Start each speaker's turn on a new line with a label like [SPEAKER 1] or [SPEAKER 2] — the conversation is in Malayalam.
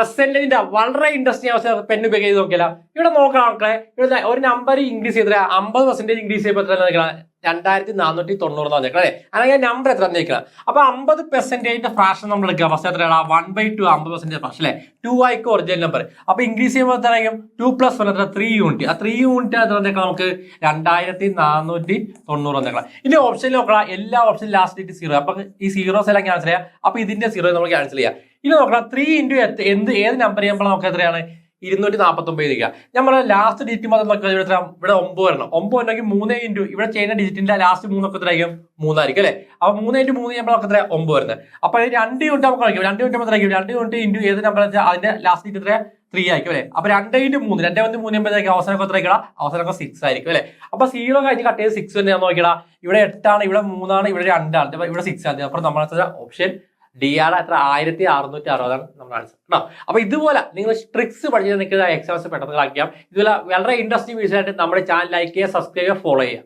[SPEAKER 1] പെർസെന്റേജിന്റെ വളരെ ഇൻട്രസ്റ്റിംഗ് അവസ്ഥ പെൻ ഉപയോഗിച്ച് നോക്കിയാൽ ഇവിടെ നോക്കണം ആൾക്കാരെ. ഇവിടെ ഒരു നമ്പർ ഇൻക്രീസ് ചെയ്ത 50% ഇൻക്രീസ് ചെയ്യുമ്പോൾ 2490 വന്നേക്കണം അല്ലെ. അല്ലെങ്കിൽ നമ്പർ എത്ര തന്നേക്കണം. അപ്പൊ 50% ഫ്രാക്ഷൻ നമ്മൾ എടുക്കുക. ഫസ്റ്റ് എത്രയാണ് 1/2 50% ഫ്രാക്ഷൻ അല്ലെ. 2 ആയിക്കും ഒറിജിനൽ നമ്പർ. അപ്പൊ ഇൻക്രീസ് ചെയ്യുമ്പോൾ എത്രയായിരിക്കും 2 + 1 എത്ര 3 യൂണിറ്റ്. ആ 3 യൂണിറ്റ് എത്ര വന്നേക്കണം നമുക്ക് 2490 വന്നേക്കണം. ഇനി ഓപ്ഷനിൽ നോക്കണം. എല്ലാ ഓപ്ഷനിലും ലാസ്റ്റ് ഡേറ്റ് 0. അപ്പൊ ഈ സീറോസ് എല്ലാം ക്യാൻസൽ ചെയ്യാം. അപ്പൊ ഇതിന്റെ 0 നമ്മൾ ക്യാൻസൽ ചെയ്യാം. ഇനി നോക്കണം 3 × ഏത് നമ്പർ ചെയ്യുമ്പോൾ നമുക്ക് എത്രയാണ് 249 ഇരിക്കുക. നമ്മൾ ലാസ്റ്റ് ഡിജിറ്റ് മാത്രം നോക്കുക. ഇവിടെ 9 വരണം. 9 ഉണ്ടെങ്കിൽ 3 × ഇവിടെ ചെയ്യുന്ന ഡിജിറ്റിന്റെ ലാസ്റ്റ് 3 ഒക്കെ എത്രയായിരിക്കും 3 ആയിരിക്കും അല്ലെ. അപ്പൊ 3 × 3 ചെയ്യുമ്പോൾ നമുക്ക് എത്ര 9 വരുന്നത്. അപ്പൊ 2 യൂണിറ്റ് നമുക്ക് കളിക്കും. 2 യൂണിറ്റ് എത്രയായിരിക്കും 2 യൂണിറ്റ് ഏത് നമ്പർ അതിന്റെ ലാസ്റ്റ് ഡിജിറ്റ് എത്ര 3 ആയിരിക്കും അല്ലെ. അപ്പൊ 2 × 3 2 × 3 ചെയ്യുമ്പോഴത്തേക്ക് അവസാനം എത്ര ആയിരിക്കണം അവസാനം 6 ആയിരിക്കും അല്ലെ. അപ്പൊ 0 കഴിഞ്ഞ് കട്ട് ചെയ്ത് 6 തന്നെ നോക്കിയാ ഇവിടെ 8 ആണ്, ഇവിടെ 3 ആണ്, ഇവിടെ 2 ആണ്, ഇവിടെ 6 ആണ്. അപ്പൊ നമ്മൾ ഓപ്ഷൻ ഡി ആണ് എത്ര 1660 നമ്മുടെ ആൻസർ കേട്ടോ. അപ്പൊ ഇതുപോലെ നിങ്ങൾ ട്രിക്സ് പഠിച്ചാൽ നിങ്ങൾക്ക് എക്സാംസ് പെട്ടെന്ന് കളിക്കാം. ഇതുപോലെ വളരെ ഇൻട്രസ്റ്റിംഗ് വീഡിയോസ് ആയിട്ട് നമ്മുടെ ചാനൽ ലൈക്ക് ചെയ്യുക, സബ്സ്ക്രൈബ് ചെയ്യുക, ഫോളോ ചെയ്യുക.